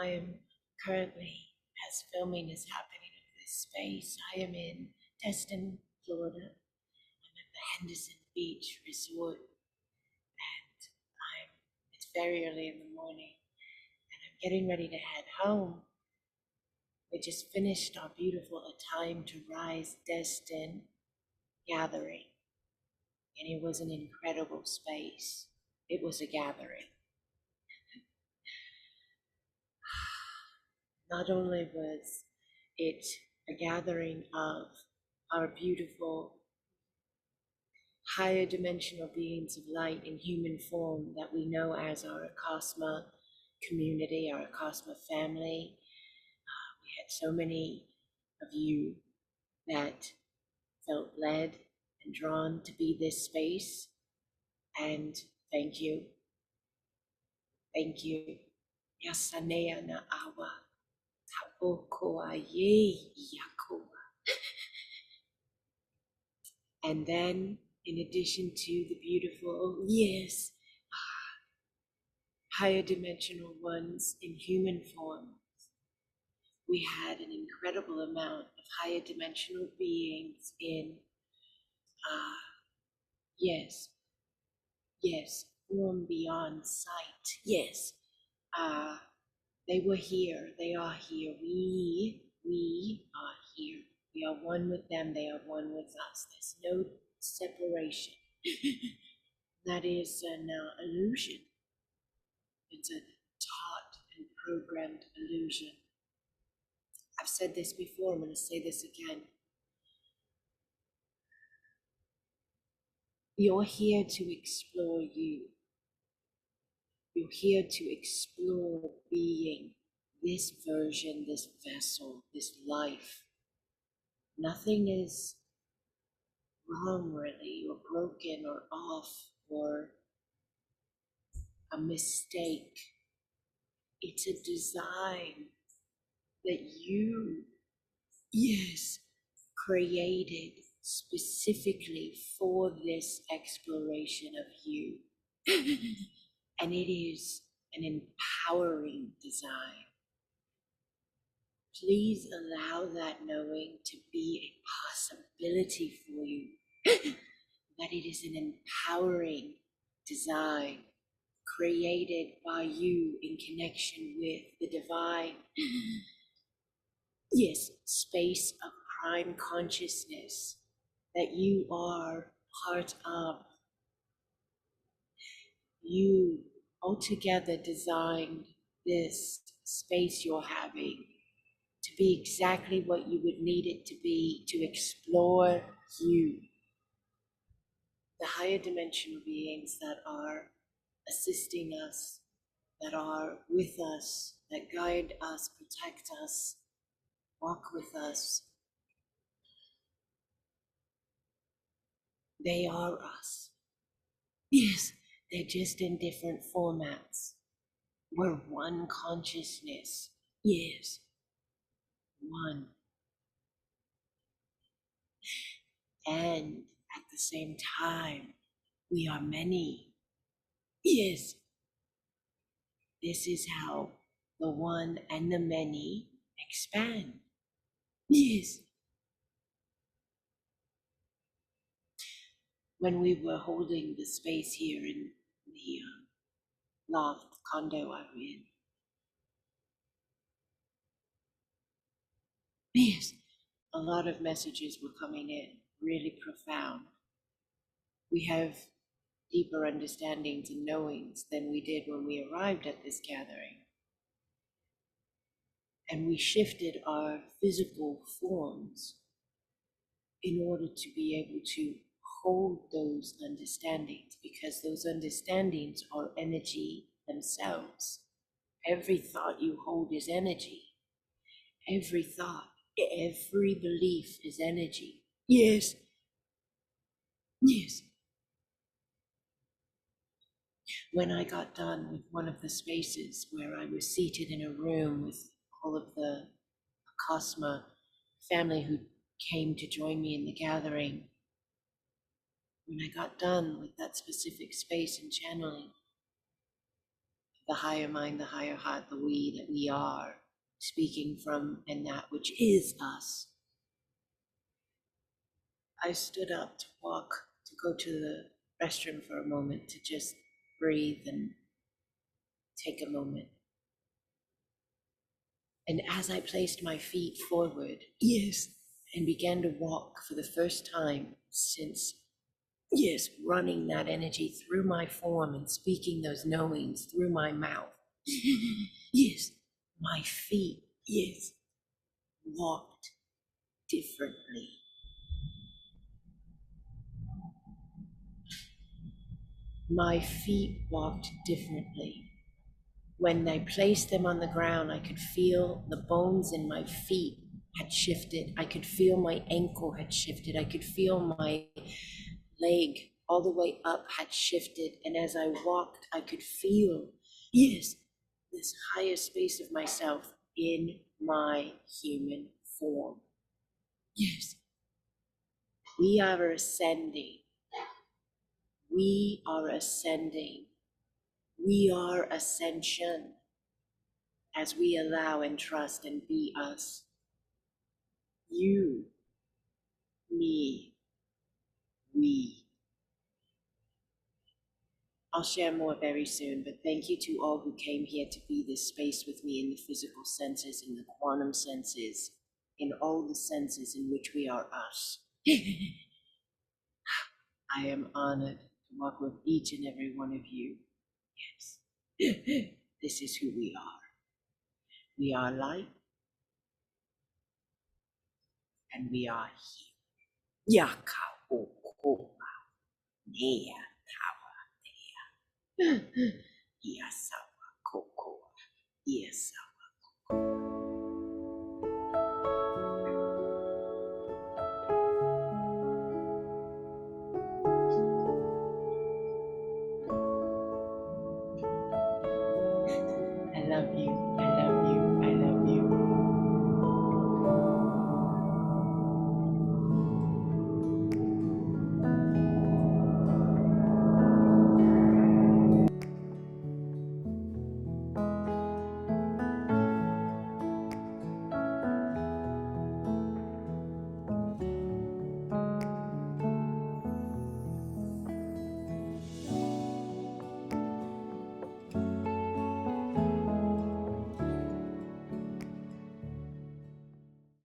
I am currently, as filming is happening in this space, I am in Destin, Florida. I'm at the Henderson Beach Resort, and it's very early in the morning, and I'm getting ready to head home. We just finished our beautiful A Time to Rise Destin gathering, and it was an incredible space. It was a gathering. Not only was it a gathering of our beautiful higher dimensional beings of light in human form that we know as our Acasma community, our Acasma family. We had so many of you that felt led and drawn to be this space, and thank you. Thank you. Yasanea na awa. And then, in addition to the beautiful, yes, higher dimensional ones in human form, we had an incredible amount of higher dimensional beings in, yes, form beyond sight, yes. They were here, they are here, we are here. We are one with them, they are one with us. There's no separation. That is an illusion. It's a taught and programmed illusion. I've said this before, I'm going to say this again. You're here to explore you. You're here to explore being this version, this vessel, this life. Nothing is wrong really, or broken, or off, or a mistake. It's a design that you, yes, created specifically for this exploration of you. And it is an empowering design. Please allow that knowing to be a possibility for you. That it is an empowering design created by you in connection with the divine, yes, space of prime consciousness that you are part of. You altogether designed this space you're having to be exactly what you would need it to be, to explore you. The higher dimensional beings that are assisting us, that are with us, that guide us, protect us, walk with us. They are us. Yes, they're just in different formats. We're one consciousness. Yes, one. And at the same time, we are many. Yes. This is how the one and the many expand. Yes. When we were holding the space here in the loft condo I'm in, yes, a lot of messages were coming in, really profound. We have deeper understandings and knowings than we did when we arrived at this gathering. And we shifted our physical forms in order to be able to hold those understandings, because those understandings are energy themselves. Every thought you hold is energy. Every thought, every belief is energy. Yes. Yes. When I got done with one of the spaces where I was seated in a room with all of the Acasma family who came to join me in the gathering, when I got done with that specific space and channeling, the higher mind, the higher heart, the we that we are, speaking from and that which is us. I stood up to walk, to go to the restroom for a moment, to just breathe and take a moment. And as I placed my feet forward, yes, and began to walk for the first time since, yes, running that energy through my form and speaking those knowings through my mouth. Yes, my feet, yes, walked differently. My feet walked differently. When I placed them on the ground, I could feel the bones in my feet had shifted. I could feel my ankle had shifted. I could feel my leg all the way up had shifted. And as I walked, I could feel, yes, this higher space of myself in my human form. Yes, we are ascending. We are ascending. We are ascension as we allow and trust and be us. You, me, we. I'll share more very soon, but thank you to all who came here to be this space with me in the physical senses, in the quantum senses, in all the senses in which we are us. I am honored to walk with each and every one of you. Yes, this is who we are. We are light, and we are here. Yaka oko nea tawa nea. Yasawa koko. Yes.